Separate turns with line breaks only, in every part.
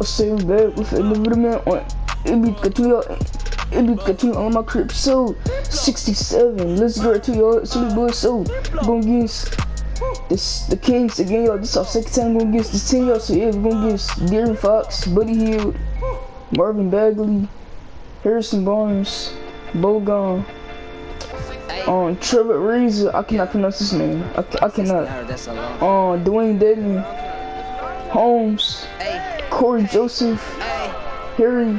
Same bed with a little man on it on my crib. So 67. Let's go to y'all. So boy, so gonna get the Kings again, y'all. This our second time gonna get the team, y'all. So yeah, we're gonna get Darren Fox, Buddy Hield, Marvin Bagley, Harrison Barnes, Bogan, Trevor Reza. I cannot pronounce his name. I cannot. Dwayne Dedman, Holmes, Corey Joseph, Harry,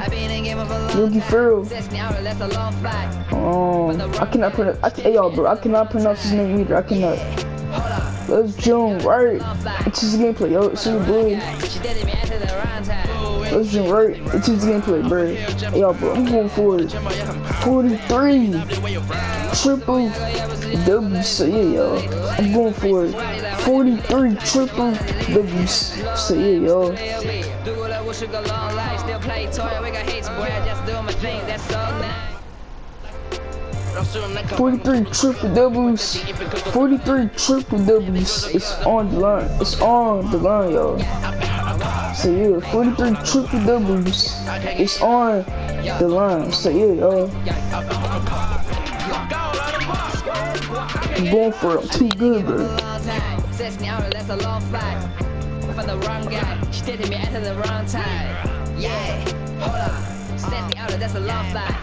Yogi Farrell. I cannot pronounce. Hey y'all, bro, I cannot pronounce his name either. I cannot. Let's jump right into the gameplay, yo. See you, bro. Let's jump right into the gameplay, bro. Hey, y'all, bro, I'm going for it. 43 triple W's. So yeah, y'all, I'm going for it. 43 triple W's. So yeah, y'all. 43 triple doubles. 43 triple doubles. It's on the line. It's on the line, y'all. So yeah, 43 triple doubles. It's on the line. So yeah, y'all. I'm going for it. I'm too good, bro. For the wrong guy, she did me at the wrong time. Yeah, hold up, set me out, that's a long flight.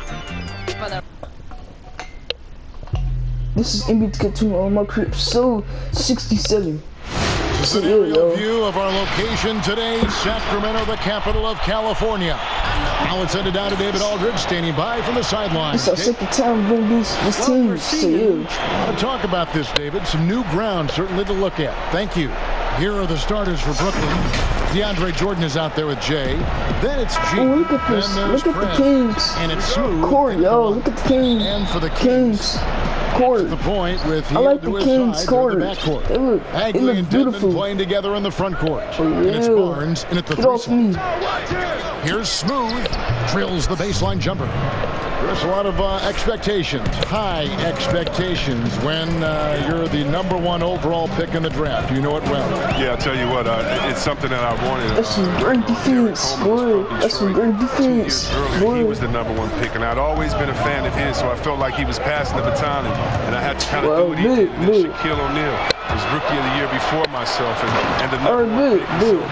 This is NBA to get to on my crib. So 67.
This is an aerial view of our location today, Sacramento, the capital of California. Now it's headed down to David Aldridge, standing by from the sideline.
This is our second time doing this team. So yeah.
Let's talk about this, David. Some new ground, certainly to look at. Thank you. Here are the starters for Brooklyn. DeAndre Jordan is out there with Jay. Then it's G.
Oh, look at this. Look at the Kings.
And it's Smooth.
Court, yo. Look at the Kings.
And for the Kings.
Court.
The point with
I like the Kings court. It look beautiful.
Playing together in the front court.
Oh, yeah.
And it's Barnes in at the 3
me.
Here's Smooth. Drills the baseline jumper. There's a lot of expectations, high expectations when you're the #1 overall pick in the draft. You know it well.
Yeah, I'll tell you what, it's something that I wanted.
That's some great defense, boy. That's some great defense, boy.
He was the #1 pick, and I'd always been a fan of his, so I felt like he was passing the baton, and I had to kind of do what he did. And Shaquille O'Neal was Rookie of the Year before myself, and the #1 pick. So,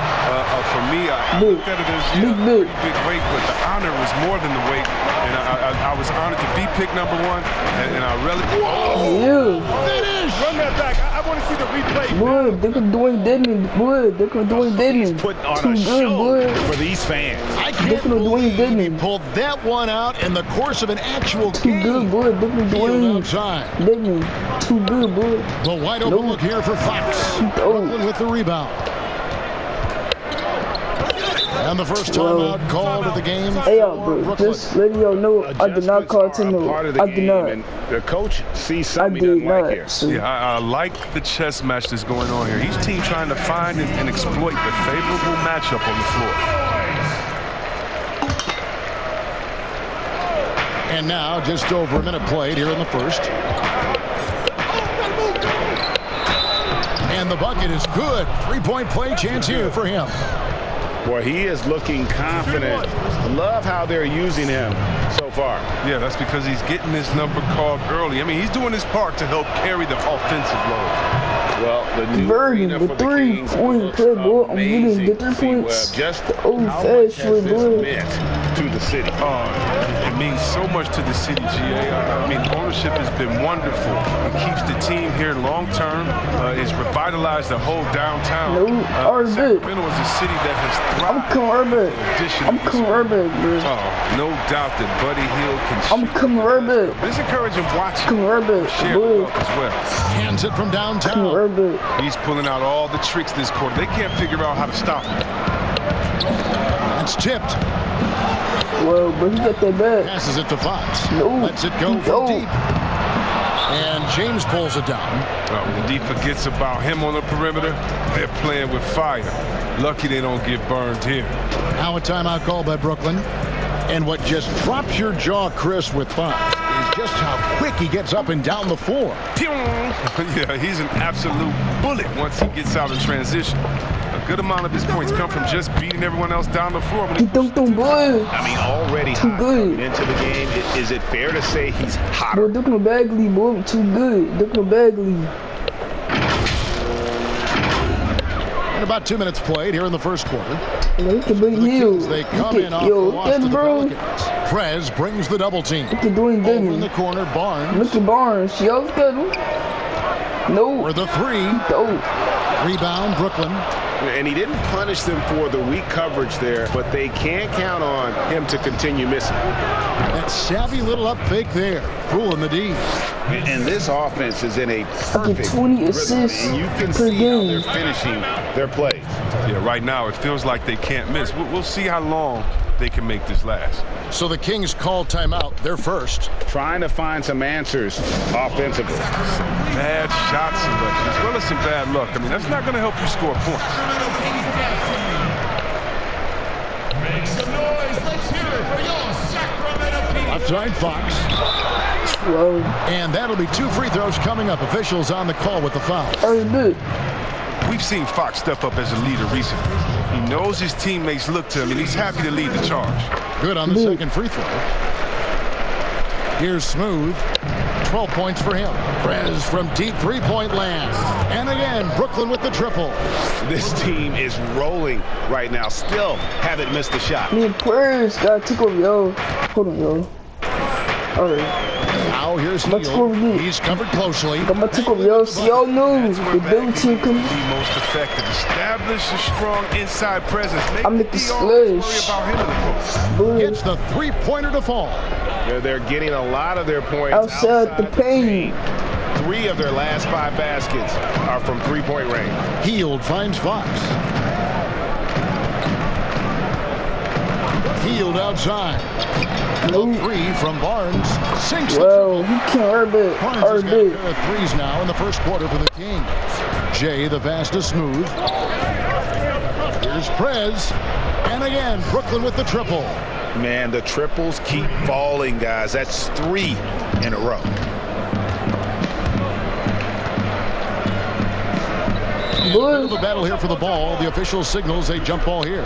for me, I looked at it as pretty big weight, but the honor was more than the weight, and I was honored to be pick #1, and I really.
Run that back. I want to see the replay.
Boy, they can Dwayne Dedman. Boy, they can Dwayne Dedman.
Putting on a show for these fans.
I can't believe he pulled that one out in the course of an actual game.
Too good, boy. They can Dwayne Dedman. Too good, boy.
The wide open look here for Fox. Brooklyn with the rebound. And the first timeout called of the game.
Hey, y'all, bro, just letting y'all know, I did not call timeout. I did not.
And the coach sees something he doesn't like here.
So.
Yeah, I like the chess match that's going on here. Each team trying to find and exploit the favorable matchup on the floor.
And now, just over a minute played here in the first. And the bucket is good. 3-point play chance here for him.
Boy, he is looking confident. Love how they're using him so far.
Yeah, that's because he's getting his number called early. I mean, he's doing his part to help carry the offensive load.
Well, the new
Burden, the 3-point play, boy. I'm getting the 3 points.
Just
the old
how much has
fashioned,
this
boy.
meant to the city?
It means so much to the city, GA. I mean, ownership has been wonderful. It keeps the team here long term. It's revitalized the whole downtown. Sacramento is a city that has thrived.
I'm coming right back. I'm coming right back, bro.
No doubt that Buddy Hield can.
I'm coming right back.
It's encouraging watching.
Coming right back,
share
boy.
as well.
Hands it from downtown.
Coming right back.
He's pulling out all the tricks this quarter. They can't figure out how to stop him.
It's tipped.
Well, but he got that back.
Passes it to Fox.
No.
Lets it go from deep. And James pulls it down.
When D forgets about him on the perimeter, they're playing with fire. Lucky they don't get burned here.
Now a timeout called by Brooklyn. And what just drops your jaw, Chris, with Fox is just how quick he gets up and down the floor.
Yeah, he's an absolute bullet once he gets out in transition. A good amount of his points come from just beating everyone else down the floor.
He dunked on boy.
I mean, already
Too
hot
good.
coming into the game. Is it fair to say he's hotter?
Boy, Duke Bagley, boy, too good. Duke Bagley.
And about 2 minutes played here in the first quarter.
He can bring Hill.
They come in off the
Yo,
loss to
that
the
bro.
Pelicans. Prez brings the double team.
Look at doing
Over in
Daniel.
the corner, Barnes.
Look at Barnes. Yo, look at him. No.
For the three.
Oh.
Rebound, Brooklyn.
And he didn't punish them for the weak coverage there, but they can't count on him to continue missing.
That savvy little up fake there, fooling the D.
And this offense is in a perfect
20
rhythm,
assists
and you can
per
see how
game.
they're finishing their plays.
Yeah, right now it feels like they can't miss. We'll see how long they can make this last.
So the Kings call timeout. They're first.
Trying to find some answers offensively.
Bad shot selection as well as some bad luck. I mean, that's not going to help you score points.
Make some noise. Let's hear it for your Sacramento Kings.
Outside Fox.
Whoa.
And that'll be 2 free throws coming up. Officials on the call with the foul.
Good.
We've seen Fox step up as a leader recently. He knows his teammates look to him, and he's happy to lead the charge.
Good on the second free throw. Here's Smooth. 12 points for him. Prez from deep three-point land. And again, Brooklyn with the triple.
This team is rolling right now. Still haven't missed a shot.
Me and Prez got took over, yo. Hold on, yo. Alright.
Now here's
Let's go with
Hield.
it.
He's covered closely.
Got my took over, yo. See, y'all know. The build team coming.
Be most effective. Establish a strong inside presence.
I'm
Make
the
the worry
splash.
about him in the post.
Boy.
Gets the three-pointer to fall.
They're getting a lot of their points
Outside the paint.
3 of their last 5 baskets are from three-point range.
Hield finds Fox. Hield outside.
No.
3 from Barnes. Sinks the
Well, he can't hurt it.
Barnes has got a pair of threes now in the first quarter for the Kings. Jay, the fastest Smooth. Here's Prez. And again, Brooklyn with the triple.
Man, the triples keep falling, guys. That's 3 in a row.
And a bit of a battle here for the ball. The official signals a jump ball here.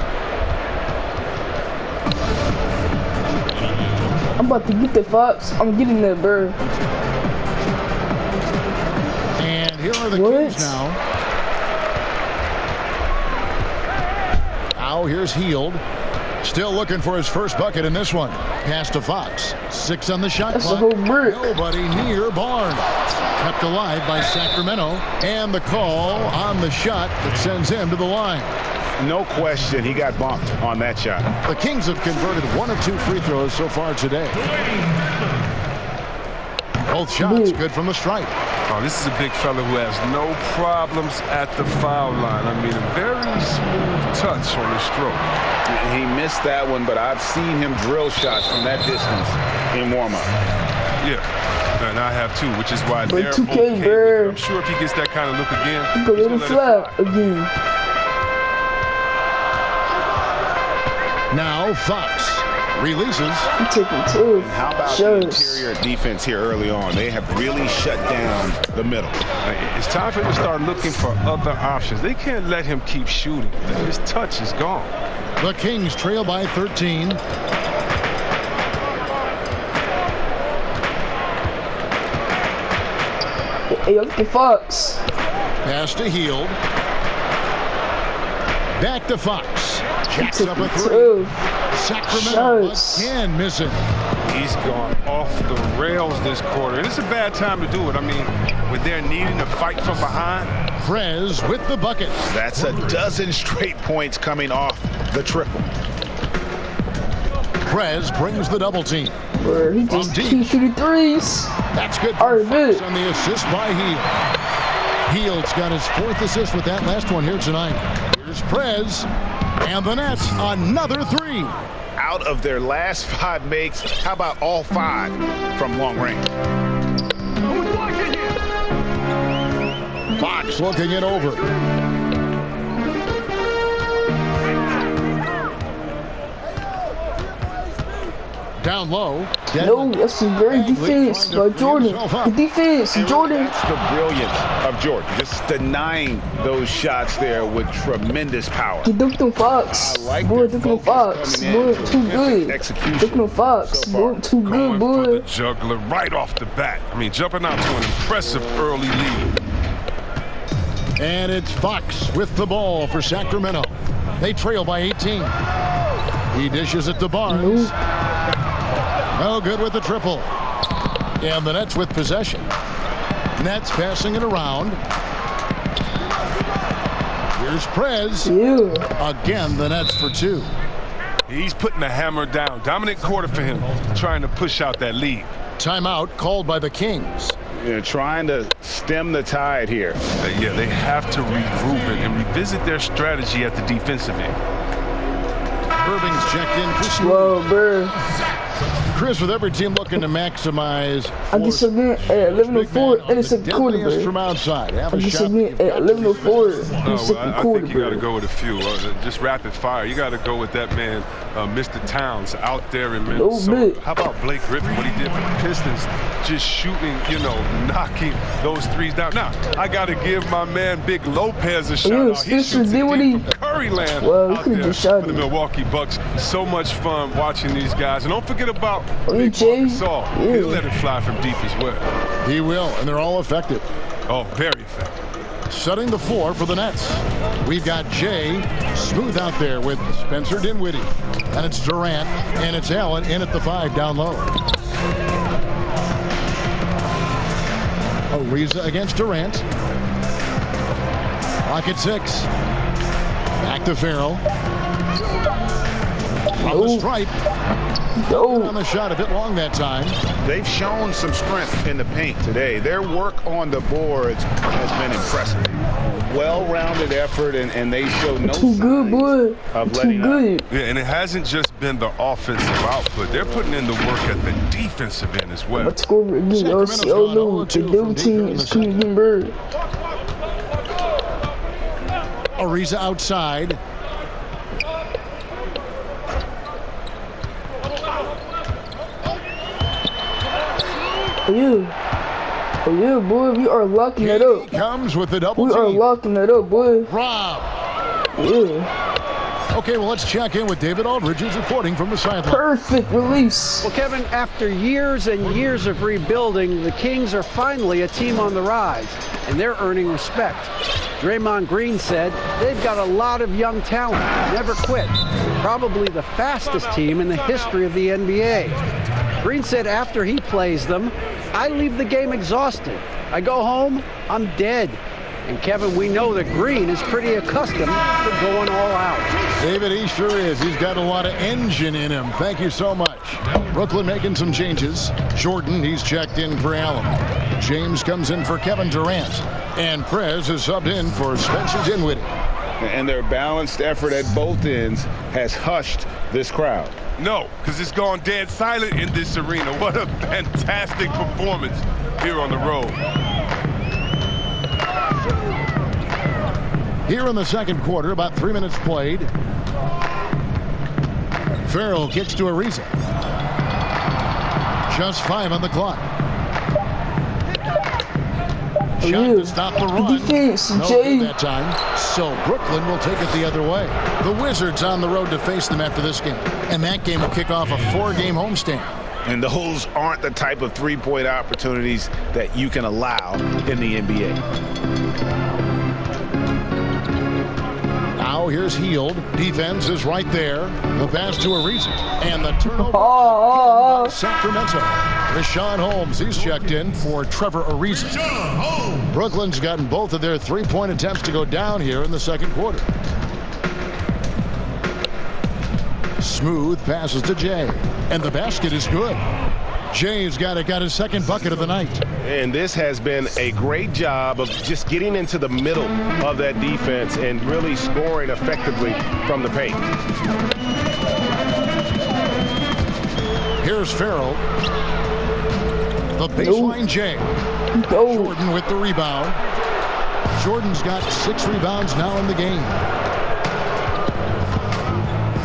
I'm about to get the Fox. I'm getting that bird.
And here are the
What?
Kings now. Now here's Hield. Still looking for his first bucket in this one. Pass to Fox. 6 on the shot
That's a
clock.
whole brick.
Nobody near Barnes. Kept alive by Sacramento. And the call on the shot that sends him to the line.
No question, he got bumped on that shot.
The Kings have converted 1 of 2 free throws so far today. Both shots good from the stripe.
Oh, this is a big fella who has no problems at the foul line. I mean, a very smooth touch on his stroke.
He missed that one, but I've seen him drill shots from that distance in warm-up.
Yeah, and I have too, which is why
But
they're
2K,
okay with
bro.
it. I'm sure if he gets that kind of look again,
He go
he's
little
gonna let it
flat
fly.
again.
Now Fox releases.
He taking 2.
How about the
Shows.
interior defense here early on? They have really shut down the middle.
It's time for him to start looking for other options. They can't let him keep shooting. His touch is gone.
The Kings trail by 13.
Hey, look at Fox.
Pass to Hield. Back to Fox. Jacks
He
up a
taking
3.
2.
Sacramento
Shots.
again missing.
He's gone off the rails this quarter. And it's a bad time to do it. I mean, when they're needing to fight from behind.
Prez with the bucket.
That's a dozen straight points coming off the triple.
Prez brings the double team.
Bro, he just
deep.
keep shooting threes.
That's good.
Alright,
Fox
good.
on the assist by Hield. Hield's got his 4th assist with that last one here tonight. Here's Prez. And the Nets, another 3.
Out of their last 5 makes, how about all 5 from long range?
Fox looking it over. Down low.
No, that's a very defense by Jordan. Good defense, Jordan.
That's the brilliance of Jordan. Just denying those shots there with tremendous power.
He dunked on Fox. Boy, dunked on Fox. Boy, too good. Dunked on Fox. Boy, too good, boy.
For the juggler right off the bat. I mean, jumping out to an impressive early lead.
And it's Fox with the ball for Sacramento. They trail by 18. He dishes it to Barnes. No good with the triple. And the Nets with possession. Nets passing it around. Here's Prez. Again, the Nets for 2.
He's putting the hammer down. Dominant quarter for him, trying to push out that lead.
Timeout called by the Kings.
Trying to stem the tide here.
Yeah, they have to regroup and revisit their strategy at the defensive end.
Irving's checked in for Smooth.
Whoa, bro.
Chris, with every team looking to maximize.
I get submit at 11:04 in the second quarter, bro.
From outside.
I get submit at 11:04 in the second quarter,
I think you got to go with a few. Just rapid fire. You got to go with that man, Mr. Towns, out there in Minnesota. How about Blake Griffin? What he did for the Pistons, just shooting, knocking those threes down. Now, I got to give my man Big Lopez a shout out. He shoots it deep from Curryland out there for the Milwaukee Bucks. So much fun watching these guys. And don't forget about Big Gasol. He'll let it fly from deep as well.
He will, and they're all effective.
Oh, very effective.
Setting the floor for the Nets. We've got Jay Smooth out there with Spencer Dinwiddie. And it's Durant, and it's Allen in at the 5 down low. Ariza against Durant. Clock at 6. Back to Farrell. On the stripe. On the shot a bit long that time.
They've shown some strength in the paint today. Their work on the boards has been impressive. Well-rounded effort, and they show no signs of letting up.
Yeah, and it hasn't just been the offensive output. They're putting in the work at the defensive end as well.
Let's go over again. Oh no, the double team is coming in, bird.
Ariza outside.
Oh yeah, boy, we are locking it up.
Comes with the double
we
team.
Are locking it up, boy.
Rob.
Yeah.
Okay, well, let's check in with David Aldridge, who's reporting from the sideline.
Perfect release.
Well, Kevin, after years and years of rebuilding, the Kings are finally a team on the rise, and they're earning respect. Draymond Green said they've got a lot of young talent, never quit. Probably the fastest team in the history of the NBA. Green said after he plays them, I leave the game exhausted. I go home, I'm dead. And Kevin, we know that Green is pretty accustomed to going all out.
David, he sure is. He's got a lot of engine in him. Thank you so much. Brooklyn making some changes. Jordan, he's checked in for Allen. James comes in for Kevin Durant. And Prez is subbed in for Spencer Dinwiddie.
And their balanced effort at both ends has hushed this crowd.
No, because it's gone dead silent in this arena. What a fantastic performance here on the road.
Here in the second quarter, about 3 minutes played. Farrell kicks to Ariza. Just 5 on the clock. Shot to stop the run.
Defense,
no
Jay.
good that time. So Brooklyn will take it the other way. The Wizards on the road to face them after this game. And that game will kick off a 4-game homestand.
And those aren't the type of three-point opportunities that you can allow in the NBA.
Now here's Hield. Defense is right there. The pass to Ariza. And the turnover. Sacramento. Richaun Holmes, he's checked in for Trevor Ariza. Brooklyn's gotten both of their three-point attempts to go down here in the second quarter. Smooth passes to Jay. And the basket is good. Jay's got his second bucket of the night.
And this has been a great job of just getting into the middle of that defense and really scoring effectively from the paint.
Here's Farrell. The baseline Jay. Jordan with the rebound. Jordan's got 6 rebounds now in the game.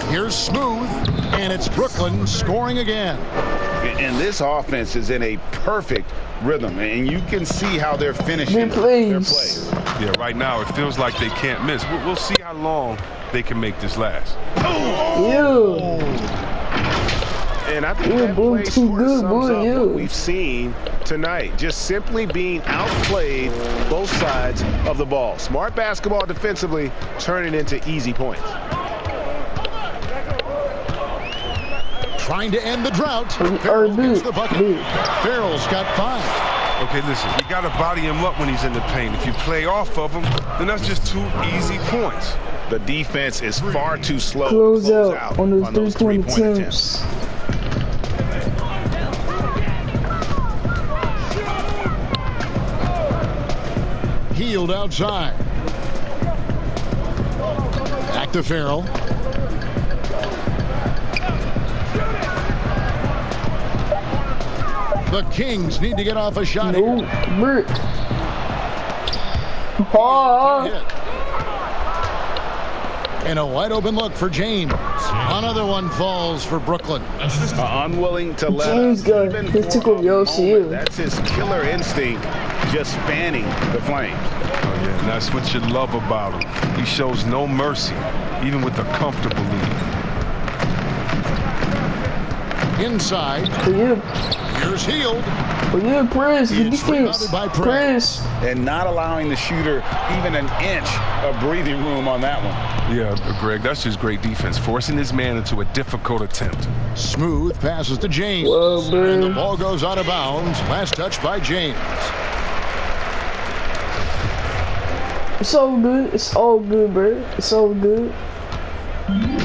Here's Smooth, and it's Brooklyn scoring again.
And this offense is in a perfect rhythm, and you can see how they're finishing their plays.
Yeah, right now it feels like they can't miss. We'll see how long they can make this last.
And I think that play sort of sums up what we've seen tonight. Just simply being outplayed both sides of the ball. Smart basketball defensively, turning into easy points.
Trying to end the drought. Farrell gets the bucket. Farrell's got 5.
Okay, listen, you got to body him up when he's in the paint. If you play off of him, then that's just 2 easy points.
The defense is far too slow.
Close out on those 3-point attempts.
Hield outside. Back to Farrell. The Kings need to get off a shot here. And a wide open look for James. Another one falls for Brooklyn.
Unwilling to let
James got his tickle Yoshi.
That's his killer instinct, just fanning the flames.
Oh, yeah, and that's what you love about him. He shows no mercy, even with a comfortable lead.
Inside. Here's Hield.
Press. Good defense. Press.
And not allowing the shooter even an inch of breathing room on that one.
Yeah, Greg, that's just great defense, forcing his man into a difficult attempt.
Smooth passes to James.
And
the ball goes out of bounds. Last touch by James.
It's all good. It's all good, bro. It's all good.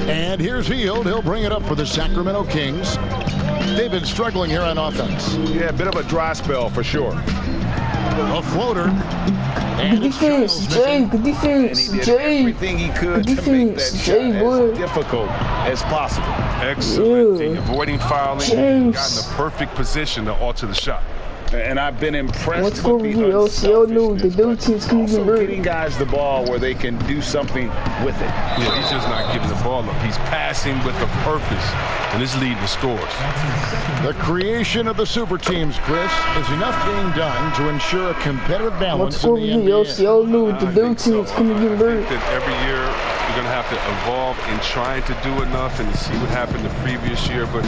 And here's Hield. He'll bring it up for the Sacramento Kings. They've been struggling here on offense.
Yeah, a bit of a dry spell for sure.
A floater.
Good defense, Jay. Good defense,
and he did
Jay.
everything he could to make that shot as difficult as possible.
Excellent. Avoiding fouling, got in the perfect position to alter the shot.
And I've been impressed
with
the
unselfishness,
also getting guys the ball where they can do something with it.
Yeah, he's just not giving the ball up. He's passing with a purpose, and this lead with scores.
The creation of the super teams, Chris, is enough being done to ensure a competitive balance in the NBA.
I think
that every year you're going to have to evolve in trying to do enough and to see what happened the previous year. But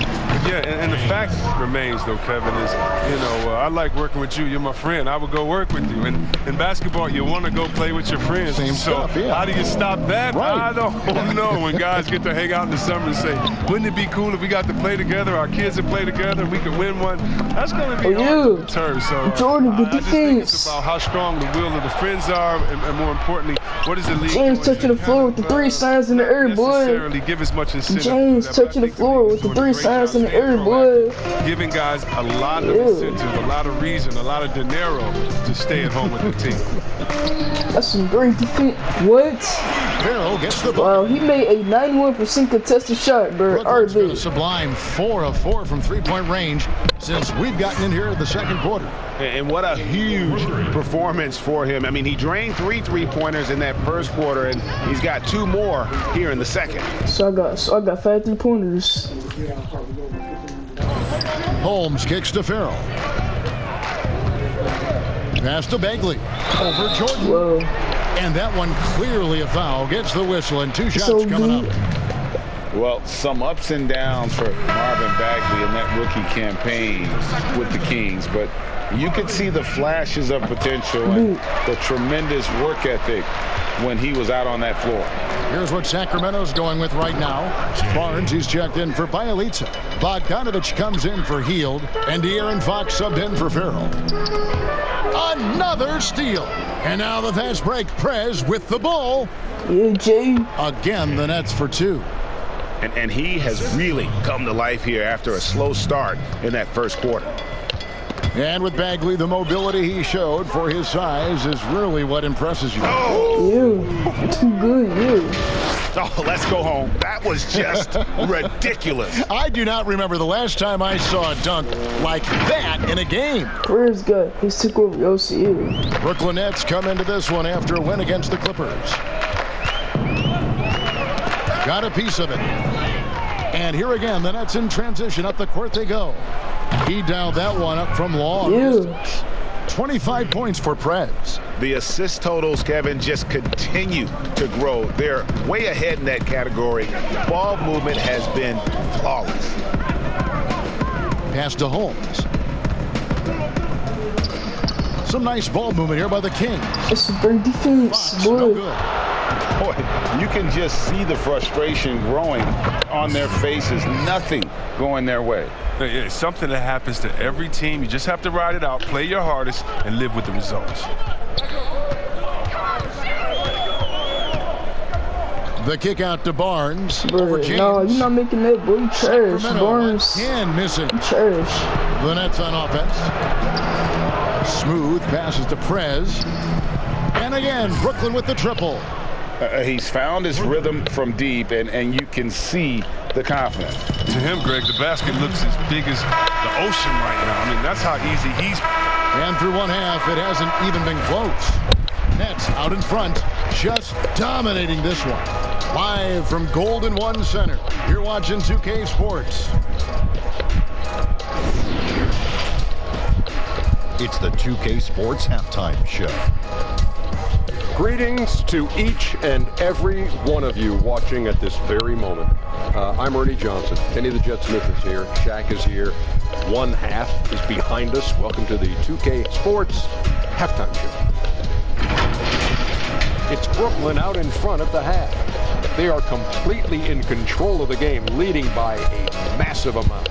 yeah, and the fact remains, though, Kevin, is, you know, I like working with you. You're my friend. I would go work with you. And in basketball, you want to go play with your friends.
Same stuff, yeah.
How do you stop that?
Right.
I don't know. When guys get to hang out in the summer and say, wouldn't it be cool if we got to play together, our kids would play together, and we could win one? That's going to be hard to turn. So
Jordan, good
I just
defense.
think it's about how strong the will of the friends are, and more importantly, what is the league
James touching the floor with the 3 signs in the air, boy.
Give as much incentive.
James touching the floor with the 3 signs in the air, boy.
Giving guys a lot of incentive, a lot of reason, a lot of dinero to stay at home with the team.
That's some great defense. What?
Farrell gets the
ball. Wow, he made a 91% contested shot, bro.
Brooklyn's been a sublime 4 of 4 from 3-point range since we've gotten in here in the second quarter.
And what a huge performance for him. I mean, he drained 3 3-pointers in that first quarter, and he's got 2 more here in the second.
So I got 5 3-pointers.
Holmes kicks to Farrell. Pass to Bagley. Over Jordan.
Whoa.
And that one clearly a foul. Gets the whistle, and 2 shots coming up.
Well, some ups and downs for Marvin Bagley in that rookie campaign with the Kings, but you could see the flashes of potential and the tremendous work ethic when he was out on that floor.
Here's what Sacramento's going with right now. Barnes, he's checked in for Bialica. Bogdanovich comes in for Hield, and De'Aaron Fox subbed in for Farrell. Another steal. And now the fast break. Prez with the ball.
Yeah, Jay.
Again, the Nets for 2.
And he has really come to life here after a slow start in that first quarter.
And with Bagley, the mobility he showed for his size is really what impresses you.
Oh!
You. Too good, you.
Oh, let's go home. That was just ridiculous.
I do not remember the last time I saw a dunk like that in a game.
Where's good? He's took over OCU.
Brooklyn Nets come into this one after a win against the Clippers. got a piece of it. And here again, the Nets in transition. Up the court they go. He dialed that one up from long.
Yeah.
25 points for Prez.
The assist totals, Kevin, just continue to grow. They're way ahead in that category. Ball movement has been flawless.
Pass to Holmes. Some nice ball movement here by the Kings.
It's a great defense,
Fox,
boy.
no good.
Boy, you can just see the frustration growing on their faces. Nothing going their way.
It's something that happens to every team. You just have to ride it out, play your hardest, and live with the results.
The kick out to Barnes. Over
Bro,
James.
no, you're not making that, boy. You trash,
Sacramento
Barnes.
again missing.
You trash.
The Nets on offense. Smooth passes to Prez. And again, Brooklyn with the triple.
He's found his rhythm from deep, and you can see the confidence.
To him, Greg, the basket looks as big as the ocean right now. I mean, that's how easy he's.
And through one half, it hasn't even been close. Nets out in front, just dominating this one. Live from Golden One Center, you're watching 2K Sports. It's the 2K Sports Halftime Show.
Greetings to each and every one of you watching at this very moment. I'm Ernie Johnson. Kenny the Jet Smith is here. Shaq is here. One half is behind us. Welcome to the 2K Sports Halftime Show. It's Brooklyn out in front at the half. They are completely in control of the game, leading by a massive amount.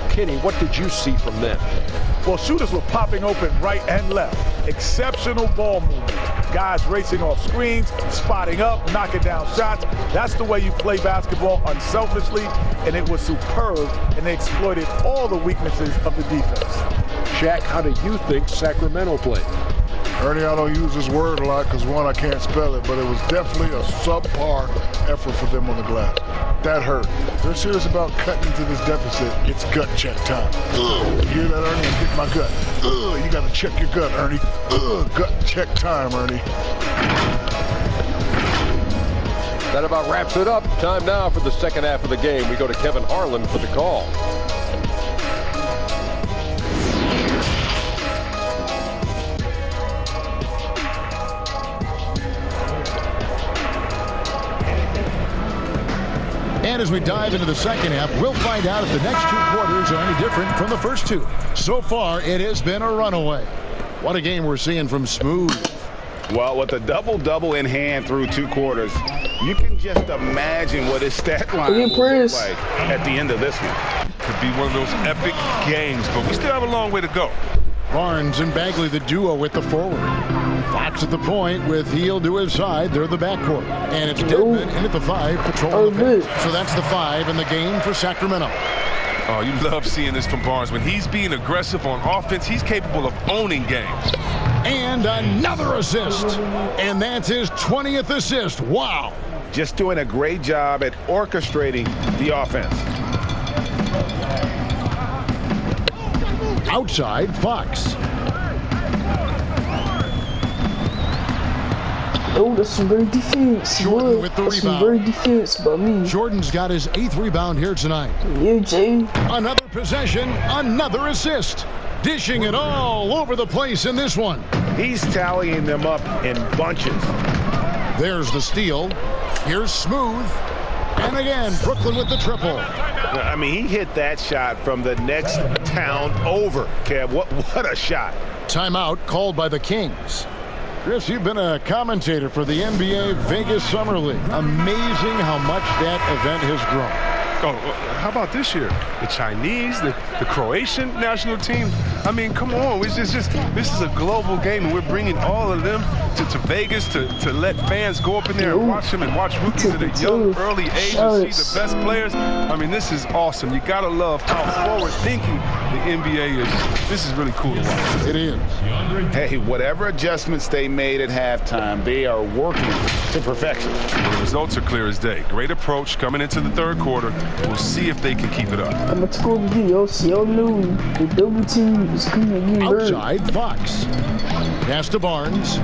Kenny, what did you see from them?
Well, shooters were popping open right and left. Exceptional ball movement. Guys racing off screens, spotting up, knocking down shots. That's the way you play basketball unselfishly, and it was superb, and they exploited all the weaknesses of the defense.
Shaq, how do you think Sacramento played?
Ernie, I don't use this word a lot because, one, I can't spell it, but it was definitely a subpar effort for them on the glass. That hurt. If they're serious about cutting into this deficit, it's gut check time. You hear that, Ernie? I'm hitting my gut. You got to check your gut, Ernie. Gut check time, Ernie.
That about wraps it up. Time now for the second half of the game. We go to Kevin Harlan for the call.
And as we dive into the second half, we'll find out if the next two quarters are any different from the first two. So far, it has been a runaway. What a game we're seeing from Smooth.
Well, with a double-double in hand through two quarters, you can just imagine what his stat line will look like at the end of this one.
Could be one of those epic games, but we still have a long way to go.
Barnes and Bagley, the duo with the forward. Fox at the point with Heel to his side. They're the backcourt. And it's Deadman in at the 5, patrolling the paint. So that's the 5 in the game for Sacramento.
Oh, you love seeing this from Barnes. When he's being aggressive on offense, he's capable of owning games.
And another assist. And that's his 20th assist. Wow.
Just doing a great job at orchestrating the offense.
Outside, Fox.
Oh, that's some great defense.
Jordan with the
that's
rebound.
Some great defense by me.
Jordan's got his 8th rebound here tonight.
Yeah, Jay.
Another possession, another assist. Dishing it all over the place in this one.
He's tallying them up in bunches.
There's the steal. Here's Smooth. And again, Brooklyn with the triple.
I mean, he hit that shot from the next town over, Kev. What a shot.
Timeout called by the Kings. Chris, you've been a commentator for the NBA Vegas Summer League. Amazing how much that event has grown.
Oh, how about this year? The Chinese, the Croatian national team. I mean, come on. This is a global game, and we're bringing all of them to Vegas to let fans go up in there and watch them and watch rookies at a young, early age and see the best players. I mean, this is awesome. You got to love how forward-thinking the NBA is. This is really cool to watch.
It is.
Hey, whatever adjustments they made at halftime, they are working to perfection.
The results are clear as day. Great approach coming into the third quarter. We'll see if they can keep it up.
I'm going to go again, y'all knew the double team is coming again.
Outside, Fox. Pass to Barnes.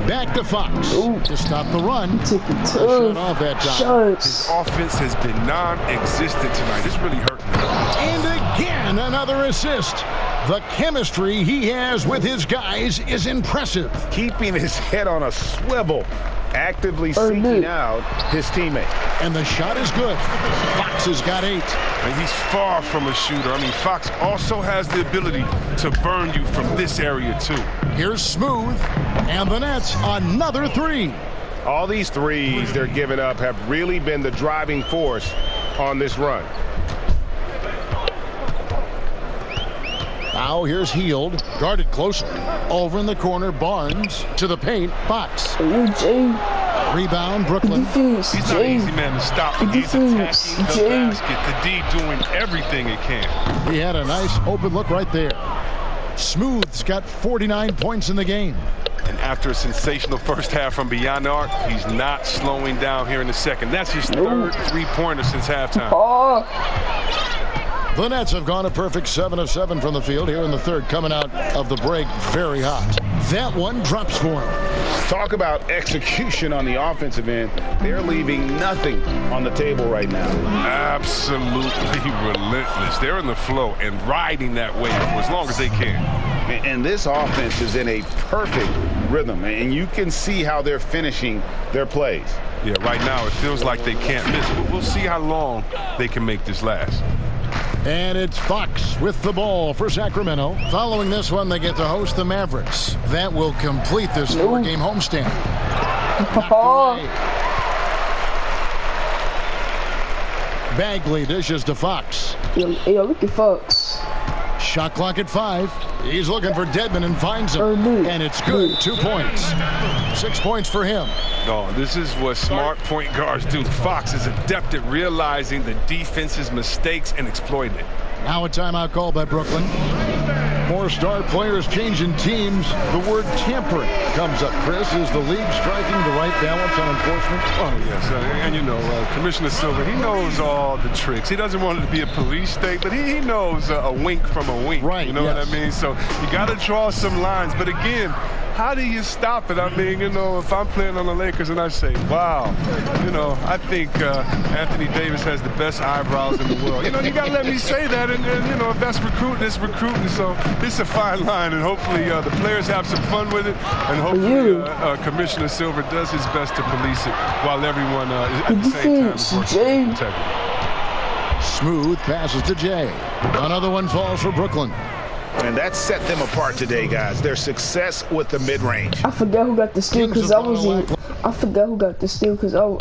Back to Fox to stop the run.
Take it
Shut off that time.
shots.
His offense has been non-existent tonight. It's really hurting him.
And again, another assist. The chemistry he has with his guys is impressive.
Keeping his head on a swivel, actively seeking out his teammate.
And the shot is good. Fox has got 8.
And he's far from a shooter. I mean, Fox also has the ability to burn you from this area, too.
Here's Smooth, and the Nets another 3.
All these threes they're giving up have really been the driving force on this run.
Now here's Heald, guarded closely. Over in the corner, Barnes to the paint. Fox. Rebound, Brooklyn.
Defense,
He's not an easy man to stop. He's attacking the basket. The D doing everything it can.
He had a nice open look right there. Smooth's got 49 points in the game.
And after a sensational first half from beyond the arc, he's not slowing down here in the second. That's his third three-pointer since halftime.
The Nets have gone a perfect 7 of 7 from the field here in the third, coming out of the break very hot. That one drops for him.
Talk about execution on the offensive end. They're leaving nothing on the table right now.
Absolutely relentless. They're in the flow and riding that wave for as long as they can.
And this offense is in a perfect rhythm, and you can see how they're finishing their plays.
Yeah, right now it feels like they can't miss, but we'll see how long they can make this last.
And it's Fox with the ball for Sacramento. Following this one, they get to host the Mavericks. That will complete this 4-game homestand. Bagley dishes to Fox.
Yo, look at Fox.
Shot clock at 5. He's looking for Dedmon and finds him. And it's good. 2 points. 6 points for him.
No, this is what smart point guards do. Fox is adept at realizing the defense's mistakes and exploiting it.
Now a timeout called by Brooklyn. More star players changing teams. The word tampering comes up. Chris, is the league striking the right balance on enforcement?
Oh, yes. And you know, Commissioner Silver, he knows all the tricks. He doesn't want it to be a police state, but he knows a wink from a wink.
Right,
you know what I mean? So you got to draw some lines. But again, how do you stop it? I mean, you know, if I'm playing on the Lakers and I say, wow, you know, I think Anthony Davis has the best eyebrows in the world. You know, you got to let me say that. And you know, if that's recruiting, it's recruiting. So it's a fine line. And hopefully the players have some fun with it. And hopefully Commissioner Silver does his best to police it while everyone is at the same time working with integrity.
Smooth passes to Jay. Another one falls for Brooklyn.
And that set them apart today, guys. Their success with the mid-range.
I forgot who got the steal because I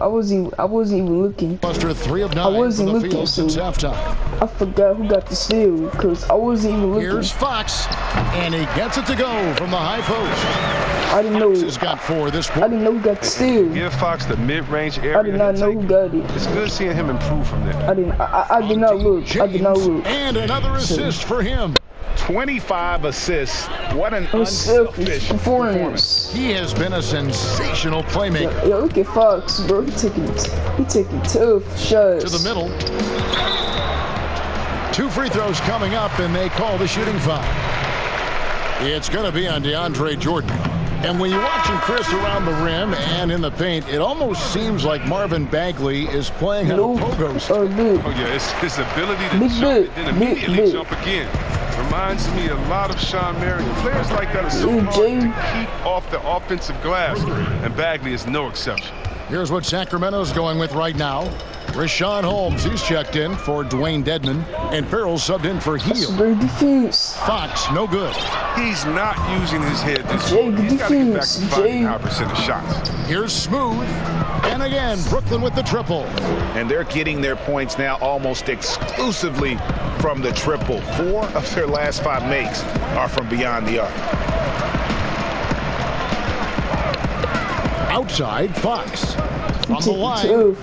wasn't even looking.
Buster 3 of 9
I wasn't
for the
looking
field since halftime.
I forgot who got the steal because I wasn't even looking.
Here's Fox, and he gets it to go from the high post.
I didn't know.
Fox has got 4 this
I
point.
didn't know who got the steal.
Give Fox the mid-range area.
I did not know who got it.
It's good seeing him improve from there.
I did not look. I did not look.
And another assist for him.
25 assists. What an unselfish performance.
He has been a sensational playmaker.
Yo, look at Fox, bro. He taking tough shots.
To the middle. 2 free throws coming up, and they call the shooting foul. It's going to be on DeAndre Jordan. And when you're watching Chris around the rim and in the paint, it almost seems like Marvin Bagley is playing on a pogo stick.
Oh, yeah, it's his ability to jump and then immediately jump again. Reminds me a lot of Sean Marion. Players like that are so hard to keep off the offensive glass, and Bagley is no exception.
Here's what Sacramento's going with right now. Rashawn Holmes, he's checked in for Dwayne Dedmon, and Farrell's subbed in for Heald. Fox, no good.
He's not using his head this way. He's got to get back to 59% of shots.
Here's Smooth, and again, Brooklyn with the triple.
And they're getting their points now almost exclusively from the triple. 4 of their last 5 makes are from beyond the arc.
Outside, Fox. On the line. And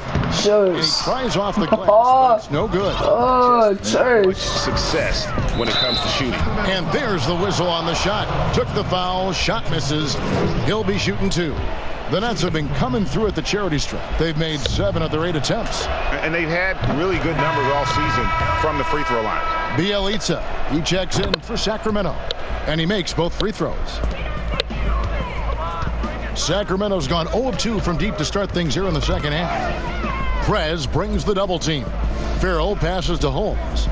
he tries off the glass, but it's no good.
Oh, church.
Success when it comes to shooting.
And there's the whistle on the shot. Took the foul, shot misses. He'll be shooting 2. The Nets have been coming through at the charity stripe. They've made 7 of their 8 attempts.
And they've had really good numbers all season from the free throw line.
Bielitsa, he checks in for Sacramento, and he makes both free throws. Sacramento's gone 0 of 2 from deep to start things here in the second half. Prez brings the double team. Farrell passes to Holmes.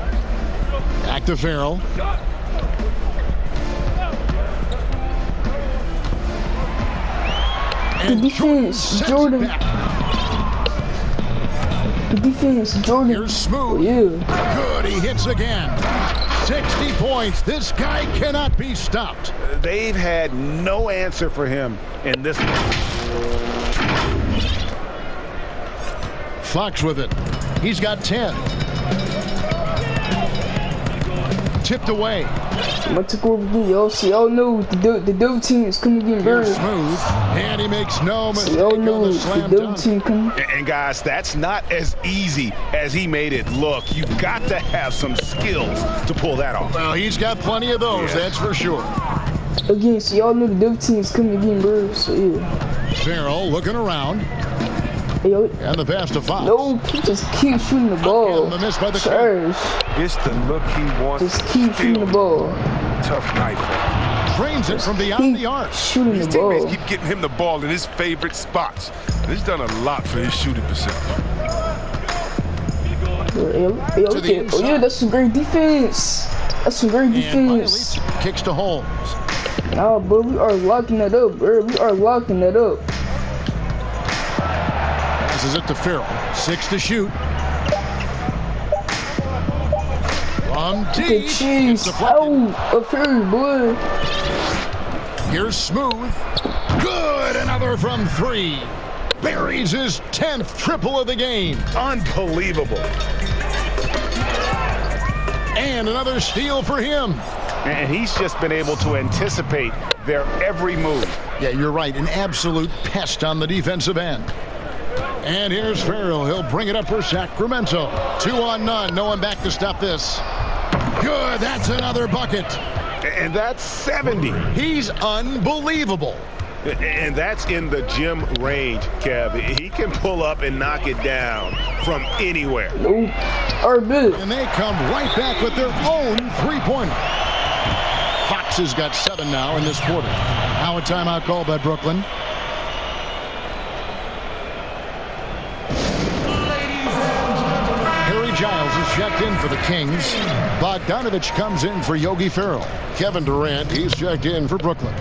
Back to Farrell.
The defense, Jordan. The defense, Jordan.
Here's Smooth.
Yeah.
Good, he hits again. 60 points. This guy cannot be stopped.
They've had no answer for him in this one.
Fox with it. He's got 10. Tipped away.
I took over the y'all. So y'all know the double team is coming again, bro.
Here's Smooth, and he makes no mistake
So y'all
on
know
the
the
slam
double
dunk.
team coming.
And guys, that's not as easy as he made it look. You've got to have some skills to pull that off.
Well, he's got plenty of those, that's for sure.
Again, so y'all know the double team is coming again, bro. So yeah.
Farrell looking around,
Hey, yo,
and the pass to Fox.
no, he just keep shooting the ball.
And the miss by the
Trash.
It's the look he wants.
Just keep shooting the ball.
Tough night.
Trains it from beyond the
Keep
arc.
shooting
His
the
teammates
ball.
keep getting him the ball in his favorite spots. And he's done a lot for his shooting percentage.
To the inside.
Oh yeah, that's some great defense. That's some great
And finally,
defense.
kicks to Holmes.
Nah, bro, we are locking that up, bro. We are locking that up.
Passes it to Farrell. 6 to shoot. From
The
deep. It's
cheese
deflected.
out up here, boy.
Here's Smooth. Good. Another from 3. Buries his 10th triple of the game.
Unbelievable.
And another steal for him.
And he's just been able to anticipate their every move.
Yeah, you're right. An absolute pest on the defensive end. And here's Farrell. He'll bring it up for Sacramento. 2 on none. No one back to stop this. Good. That's another bucket.
And that's 70.
He's unbelievable.
And that's in the gym range, Kev. He can pull up and knock it down from anywhere.
Nope. RB.
And they come right back with their own three-pointer. Fox has got 7 now in this quarter. Now a timeout call by Brooklyn. Harry Giles is checked in for the Kings. Bogdanovich comes in for Yogi Ferrell. Kevin Durant, he's checked in for Brooklyn.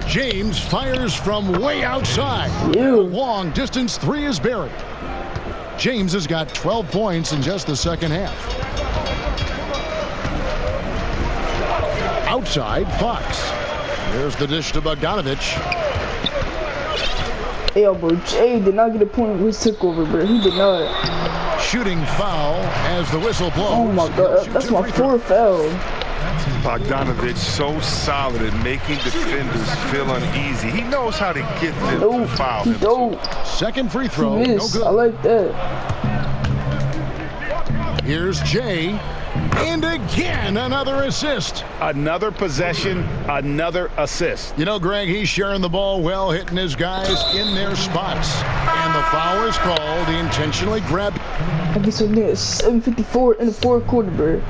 James fires from way outside.
Ew.
Long distance 3 is buried. James has got 12 points in just the second half. Outside, Fox. There's the dish to Bogdanovich.
Yo, bro, Jay did not get a point with his takeover, bro. He did not.
Shooting foul as the whistle blows.
Oh my god, that's my 4th foul.
Bogdanovich so solid at making defenders feel uneasy. He knows how to get them to
Nope,
foul
he
him.
don't.
Second free
He
throw, no
missed.
good.
I like that.
Here's Jay. And again, another assist.
Another possession, another assist.
You know, Greg, he's sharing the ball well, hitting his guys in their spots. And the foul is called. He intentionally grabbed.
I guess so it's 7:54 in the 4th quarter, bro.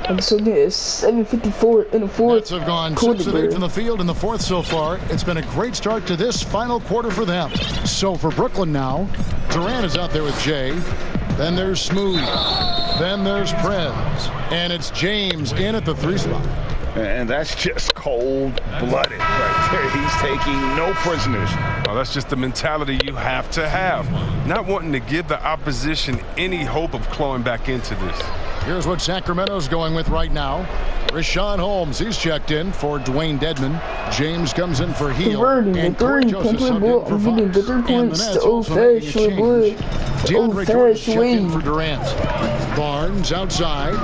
I guess so it's 7:54 in the 4th
Nets have gone
quarter,
6 of 8
bro.
from the field in the 4th so far. It's been a great start to this final quarter for them. So for Brooklyn now, Durant is out there with Jay. Then there's Smooth. Then there's Prez. And it's James in at the 3 spot.
And that's just cold-blooded right there. He's taking no prisoners.
Well, that's just the mentality you have to have. Not wanting to give the opposition any hope of clawing back into this.
Here's what Sacramento's going with right now. Rashawn Holmes, he's checked in for Dwayne Dedman. James comes in for Heel.
Converting
And
the
Corey
3
Joseph
point
subbed
ball.
in for
I'm getting
Fox.
the 3
And
points
the
the
Nets
old
also making a
fashioned way.
change.
Old
DeAndre Jordan
fashioned
checked in
way.
for Durant. Barnes outside.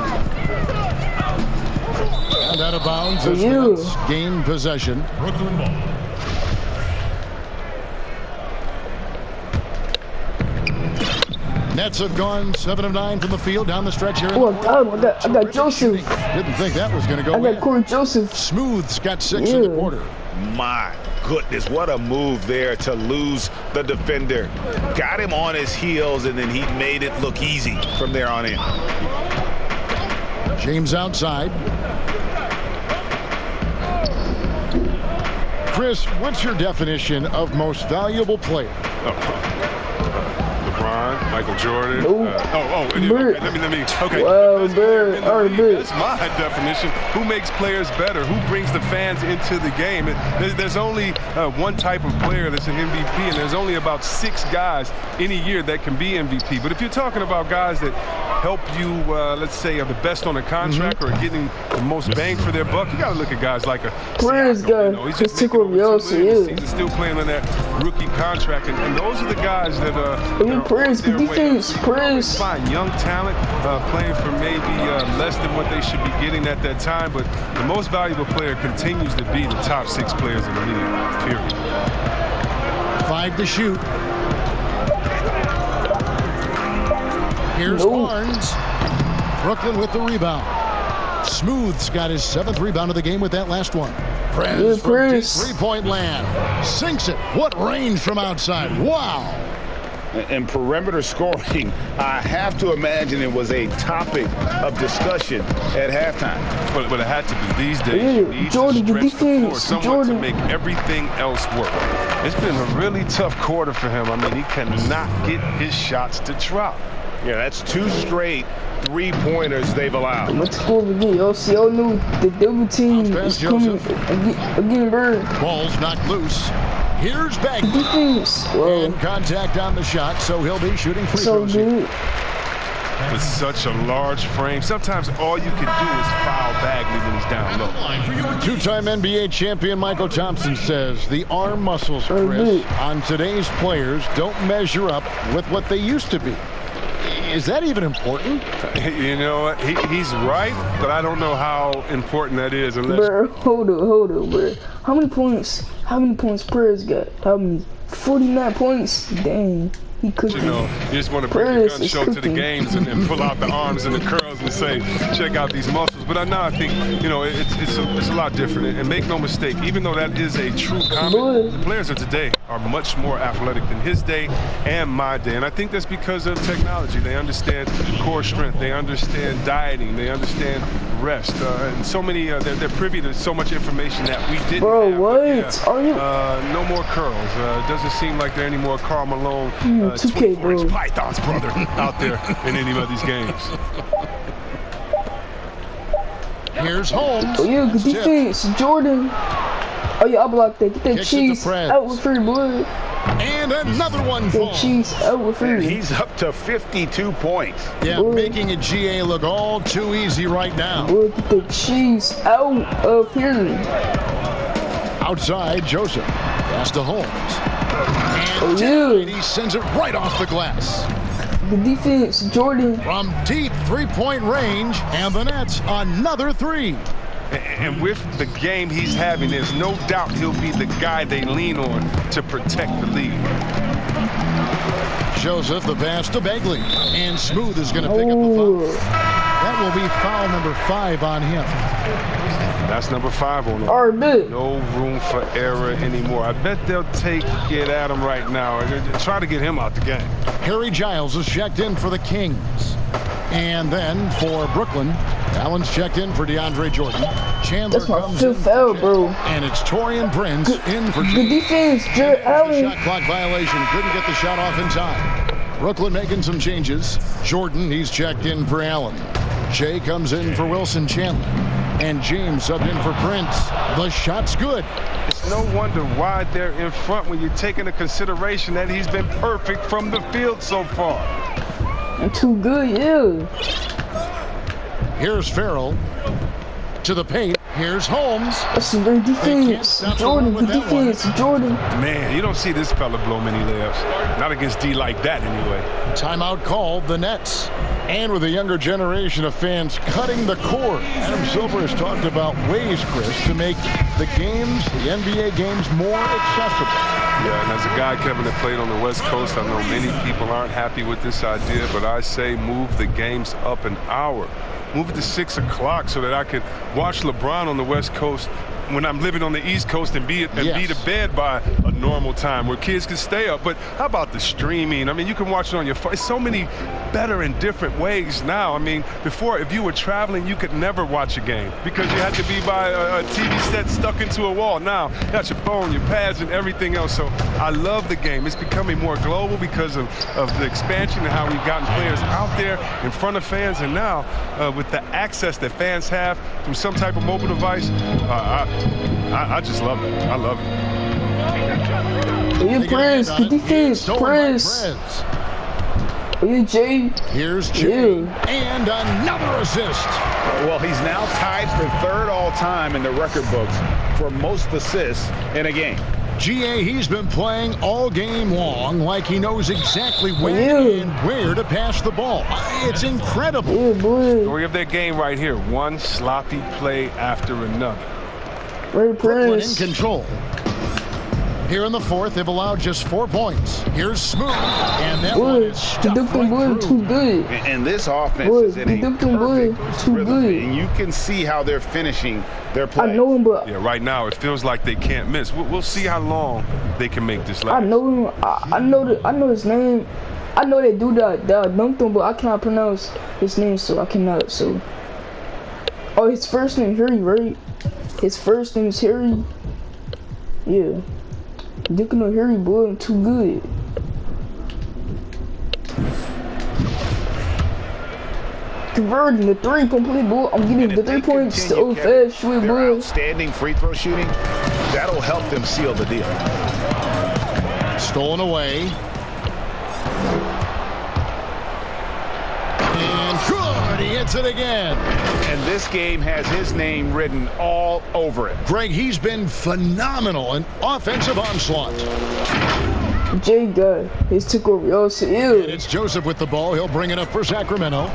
And out of bounds as the Nets gain possession.
Brooklyn ball.
Nets have gone 7 of 9 from the field down the stretch here.
Oh, I got Joseph.
Didn't think that was going to go
I got
in.
Corey Joseph.
Smooth's got 6 in the
Yeah.
quarter.
My goodness, what a move there to lose the defender. Got him on his heels, and then he made it look easy from there on in.
James outside. Chris, what's your definition of most valuable player?
LeBron, Michael Jordan. Let me. Okay.
Wow, man. All right, man.
That's my definition. Who makes players better? Who brings the fans into the game? There's only one type of player that's an MVP, and there's only about 6 guys in a year that can be MVP. But if you're talking about guys that help you, let's say, are the best on a contract or getting the most bang for their buck, you got to look at guys like a
Prez guy.
he's just making over $2 million. He's still playing on that rookie contract, and those are the guys that
Prez, defense, Prez.
Fine young talent playing for maybe less than what they should be getting at that time, but the most valuable player continues to be the top 6 players in the league, period.
5 to shoot. Here's Barnes. Brooklyn with the rebound. Smooth's got his 7th rebound of the game with that last one. Prez from deep three-point land. Sinks it. What range from outside. Wow.
And perimeter scoring, I have to imagine it was a topic of discussion at halftime.
But it had to be. These days, you need
Jordan,
to stretch the floor somewhat to
Jordan.
make everything else work. It's been a really tough quarter for him. I mean, he cannot get his shots to drop.
Yeah, that's 2 straight 3-pointers they've allowed.
Let's go again. Y'all knew the double team is coming again, bro.
Ball's knocked loose. Here's Bagley.
Defense.
And contact on the shot, so he'll be shooting free throws.
With such a large frame, sometimes all you can do is foul Bagley when he's down low.
2-time NBA champion Michael Thompson says the arm muscles, Chris, on today's players don't measure up with what they used to be. Is that even important?
You know what? He's right, but I don't know how important that is. Unless
bro, hold on, bro. How many points Prez got? 49 points? Dang. He could.
You know, you just want to bring your gun show to the games and pull out the arms and the curls and say, check out these muscles. But I think, you know, it's a lot different. And make no mistake, even though that is a true comment, the players of today are much more athletic than his day and my day. And I think that's because of technology. They understand core strength. They understand dieting. They understand rest. And so many, they're privy to so much information that we didn't have.
What?
Yeah,
Are you?
no more curls. It doesn't seem like there are any more Karl Malone
2K, bro.
Python's brother out there in any of these games.
Here's Holmes.
Oh, yeah, good defense. Jordan. Oh, yeah, I blocked that. Get that
Kicks
cheese out with free, boy.
And another one
That cheese out with free.
And he's up to 52 points.
Yeah,
boy.
Making a GA look all too easy right now.
Boy, get that cheese out of here.
Outside, Joseph. Pass to Holmes.
Oh, yeah.
He sends it right off the glass.
The defense, Jordan.
From deep three-point range, and the Nets another 3.
And with the game he's having, there's no doubt he'll be the guy they lean on to protect the lead.
Joseph, the pass to Bagley. And Smooth is going to pick up the foul. That will be foul number 5 on him.
That's number 5 on him. No room for error anymore. I bet they'll take it at him right now. Try to get him out the game.
Harry Giles is checked in for the Kings. And then for Brooklyn, Allen's checked in for DeAndre Jordan. Chandler
That's my
comes
5th foul, bro.
And it's Torian Prince in for
Good defense, Jared Allen.
Shot clock violation. Couldn't get the shot off in time. Brooklyn making some changes. Jordan, he's checked in for Allen. Jay comes in for Wilson Chandler. And James subbed in for Prince. The shot's good.
It's no wonder why they're in front when you take into consideration that he's been perfect from the field so far.
I'm too good, yeah.
Here's Farrell to the paint. Here's Holmes.
That's some great defense. Jordan, good defense. Jordan.
Man, you don't see this fella blow many layups. Not against D like that, anyway.
Timeout called, the Nets. And with a younger generation of fans cutting the cord, Adam Silver has talked about ways, Chris, to make the games, the NBA games, more accessible.
Yeah, and as a guy, Kevin, that played on the West Coast, I know many people aren't happy with this idea, but I say move the games up an hour. Move it to 6 o'clock so that I can watch LeBron on the West Coast when I'm living on the East Coast and be to bed by normal time where kids can stay up. But how about the streaming? I mean, you can watch it on your phone. So many better and different ways now. I mean, before, if you were traveling, you could never watch a game because you had to be by a TV set stuck into a wall. Now, you got your phone, your pads, and everything else. So I love the game. It's becoming more global because of the expansion and how we've gotten players out there in front of fans. And now, with the access that fans have through some type of mobile device, I just love it. I love it.
Hey, Prince, good defense, Prince. Hey, Jay.
Here's Jay, and another assist.
Well, he's now tied for third all-time in the record books for most assists in a game.
GA, he's been playing all game long like he knows exactly when and where to pass the ball. It's incredible.
Yeah, boy.
Story of that game right here. One sloppy play after another.
Right,
Brooklyn in
Prince.
control. Here in the fourth, they've allowed just 4 points. Here's Smooth, and that one is stuffed right
Too
through.
good.
And this offense
Boy,
is in a perfect
too
rhythm.
good.
And you can see how they're finishing their play.
I know him, but
Yeah, right now it feels like they can't miss. We'll see how long they can make this last.
I know him. I know his name. I know they do that dunked him, but I cannot pronounce his name, so I cannot. So, oh, his first name Harry, right? His first name is Harry. Yeah. Dunking on Harry, boy, I'm too good. Converting the 3 complete, boy. I'm getting the 3 points the old fashioned way,
their
boy.
outstanding free throw shooting, that'll help them seal the deal.
Stolen away. And good, he hits it again.
And this game has his name written all over it.
Greg, he's been phenomenal in offensive onslaught.
Jay got his took over. Yo, so
And
ew.
it's Joseph with the ball. He'll bring it up for Sacramento.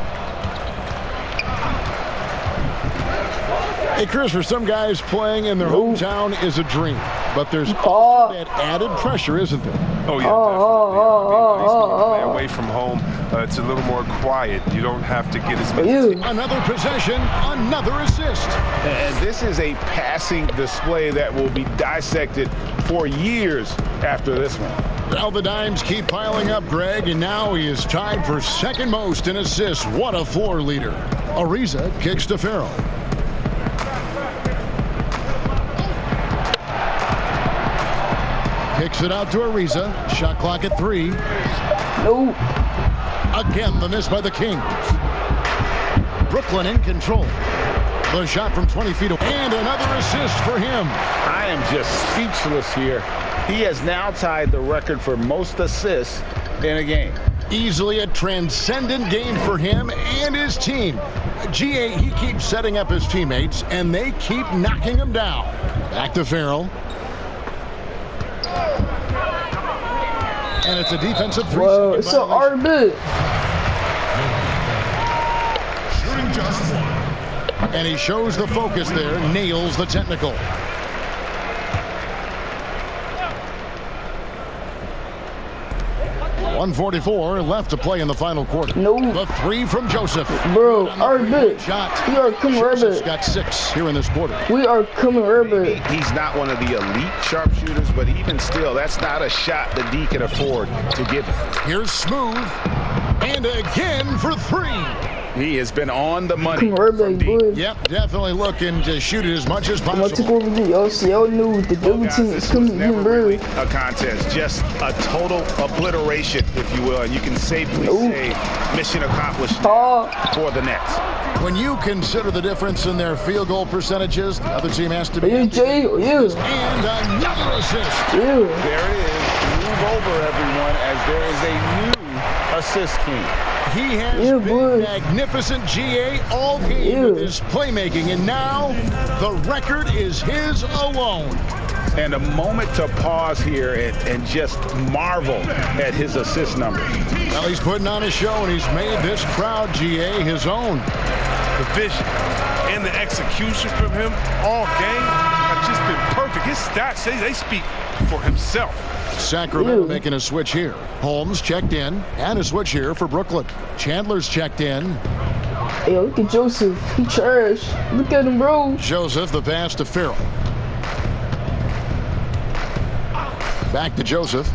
Hey, Chris, for some guys, playing in their hometown is a dream. But there's also that added pressure, isn't there?
Oh, yeah, definitely. Play away from home, it's a little more quiet. You don't have to get as many.
Another possession, another assist.
And this is a passing display that will be dissected for years after this one.
Well, the dimes keep piling up, Greg, and now he is tied for second most in assists. What a floor leader. Ariza kicks to Farrell. Kicks it out to Ariza. Shot clock at 3.
No.
Again, the miss by the Kings. Brooklyn in control. The shot from 20 feet away. And another assist for him.
I am just speechless here. He has now tied the record for most assists in a game.
Easily a transcendent game for him and his team. GA, he keeps setting up his teammates, and they keep knocking him down. Back to Farrell. And it's a defensive 3.
Whoa, it's so RB.
Shooting just 1.
And he shows the focus there, nails the technical. .144 left to play in the final quarter.
No.
The 3 from Joseph.
Bro, RB.
Shot.
We are coming
Joseph's
RB.
got 6 here in this quarter.
We are coming RB.
He's not one of the elite sharpshooters, but even still, that's not a shot that D can afford to give him.
Here's Smooth. And again for 3.
He has been on the money.
Come RB, boy.
Yep, definitely looking to shoot it as much as
I'm gonna take
possible.
over the y'all. See, y'all knew the double team is
This was
coming
never
in, bro.
really a contest, just a total obliteration, if you will. And you can safely say mission accomplished for the Nets.
When you consider the difference in their field goal percentages, the other team has to be.
Yeah, Jay, yeah.
And another assist.
Yeah.
There it is. Move over, everyone, as there is a new assist king.
He has been magnificent, GA, all game with his playmaking, and now the record is his alone.
And a moment to pause here and just marvel at his assist numbers.
Well, he's putting on a show, and he's made this crowd, GA, his own.
The vision and the execution from him all game have just been perfect. His stats, they speak for himself.
Sacramento making a switch here. Holmes checked in, and a switch here for Brooklyn. Chandler's checked in.
Hey, look at Joseph. He trash. Look at him, bro.
Joseph, the pass to Farrell. Back to Joseph.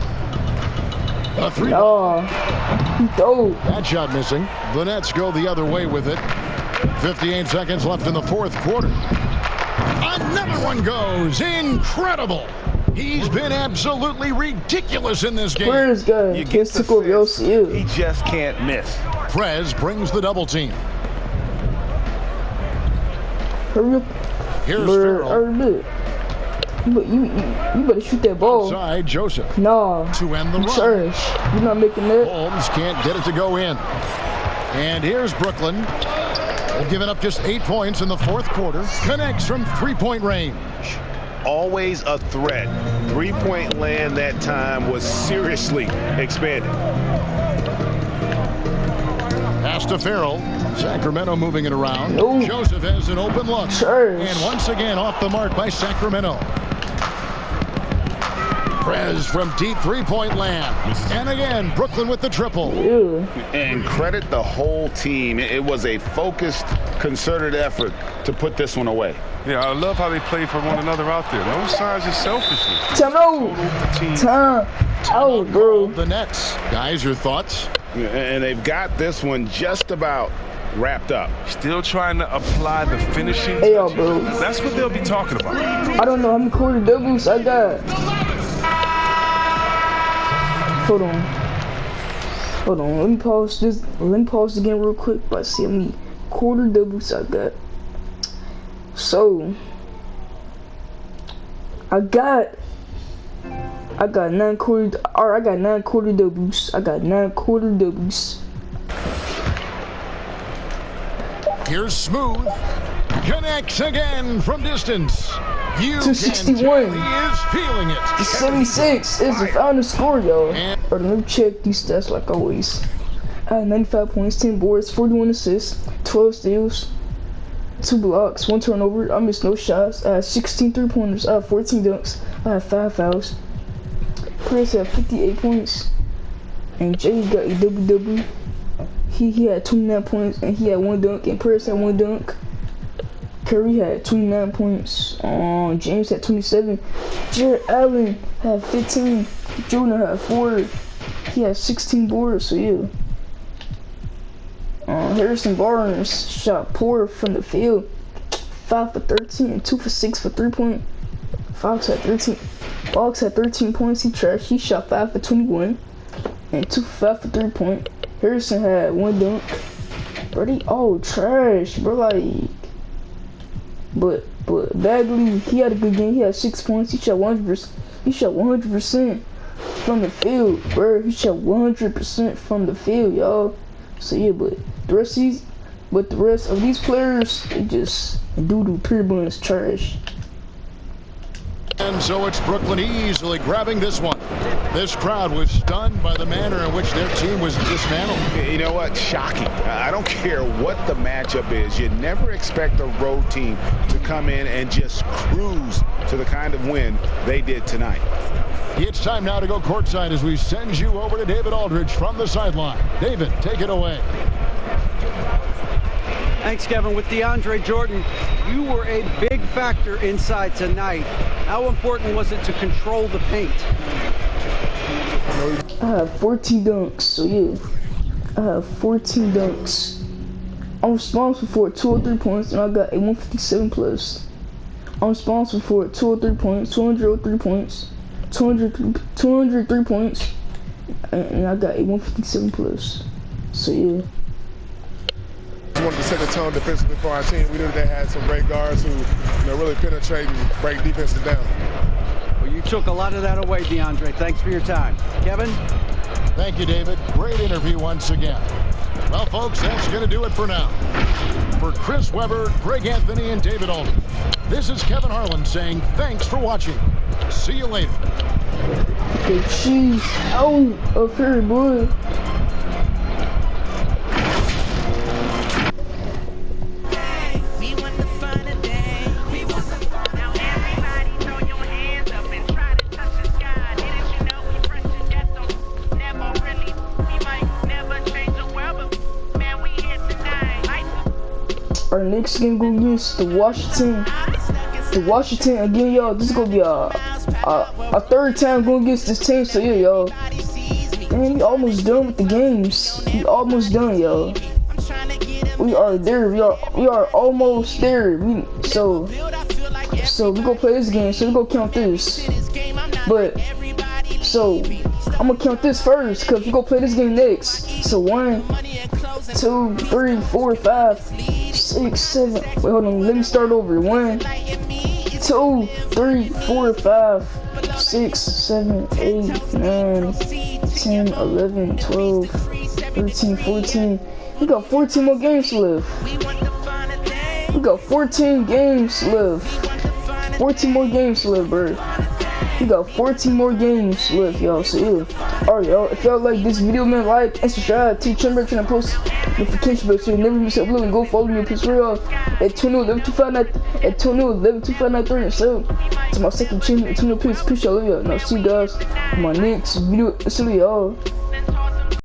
A three.
No.
That shot missing. The Nets go the other way with it. 58 seconds left in the fourth quarter. Another one goes. Incredible. He's been absolutely ridiculous in this game.
Where's guy?
You get the sense he just can't miss.
Prez brings the double team.
Hurry up.
Here's
Hurry
Farrell.
up. You better shoot that ball.
Outside Joseph.
Nah.
To end the run.
Trash. You're not making that.
Holmes can't get it to go in. And here's Brooklyn. Giving up just 8 points in the fourth quarter. Connects from three-point range.
Always a threat. Three-point land that time was seriously expanded.
Pass to Farrell. Sacramento moving it around.
No.
Joseph has an open look.
Sure.
And once again off the mark by Sacramento. Prez from deep three-point land. And again, Brooklyn with the triple.
Ew.
And credit the whole team. It was a focused, concerted effort to put this one away.
Yeah, I love how they play for one another out there. No signs of selfishness.
Time out. Time out, bro.
The Nets. Guys, your thoughts?
And they've got this one just about wrapped up.
Still trying to apply the finishing.
Hey, y'all, bro.
That's what they'll be talking about.
I don't know how many quarter doubles I got. Hold on. Let me pause this. Let me pause again real quick. But see how many quarter doubles I got. So I got 9 quarter. Or I got 9 quarter doubles.
Here's Smooth. Connects again from distance. You
261.
He is feeling it.
76 is the final score, y'all. Let me check these stats like always. I had 95 points, 10 boards, 41 assists, 12 steals, 2 blocks, 1 turnover. I missed no shots. I had 16 3-pointers. I had 14 dunks. I had 5 fouls. Chris had 58 points. And Jay got a double-double. He had 29 points and he had 1 dunk. And Press had 1 dunk. Curry had 29 points. James had 27. Jared Allen had 15. Jordan had 4. He had 16 boards, so yeah. Harrison Barnes shot poor from the field. 5 for 13 and 2 for 6 for 3-point. Fox had 13 points. He shot 5 for 21 and 2 for 5 for 3-point. Harrison had 1 dunk. Bro, they all trash, bro. Like, but Bagley, he had a good game. He had 6 points. He shot 100%. He shot 100% from the field, bro. He shot 100% from the field, y'all. So yeah, but the rest of these players, they just doo-doo, pure buns, trash.
And so it's Brooklyn easily grabbing this one. This crowd was stunned by the manner in which their team was dismantled.
You know what? Shocking. I don't care what the matchup is. You never expect a road team to come in and just cruise to the kind of win they did tonight.
It's time now to go courtside as we send you over to David Aldridge from the sideline. David, take it away.
Thanks, Kevin. With DeAndre Jordan, you were a big factor inside tonight. How important was it to control the paint?
I have 14 dunks, so yeah. I have 14 dunks. I'm responsible for 203 points, and I got a 157 plus. I'm responsible for 203 points, 203 points, 203 points, and I got a 157 plus. So yeah.
We wanted to set the tone defensively for our team. We knew they had some great guards who, really penetrate and break defenses down.
Well, you took a lot of that away, DeAndre. Thanks for your time. Kevin?
Thank you, David. Great interview once again. Well, folks, that's going to do it for now. For Chris Webber, Greg Anthony, and David Aldridge, this is Kevin Harlan saying thanks for watching. See you later.
The cheese out of here, boy. Our next game going against the Washington again, y'all. This is gonna be a our third time going against this team, so yeah, y'all. Man, we almost done with the games. We almost done, y'all. We are there. We are almost there. So we gonna play this game. So we gonna count this. But so I'm gonna count this first, cause we gonna play this game next. So 1, 2, 3, 4, 5, 6, 7. Wait, hold on. Let me start over. 1, 2, 3, 4, 5, 6, 7, 8, 9, 10, 11, 12, 13, 14. We got 14 more games left. We got 14 games left. 14 more games left, bro. We got 14 more games left, y'all. So yeah. Alright, y'all. If y'all like this video, man, like and subscribe. Remember to post notification bell so you never miss upload, and go follow me on Instagram at 20112593 and sub to my second channel at 20 Peace y'all. Love y'all. And I'll see you guys in my next video. See y'all.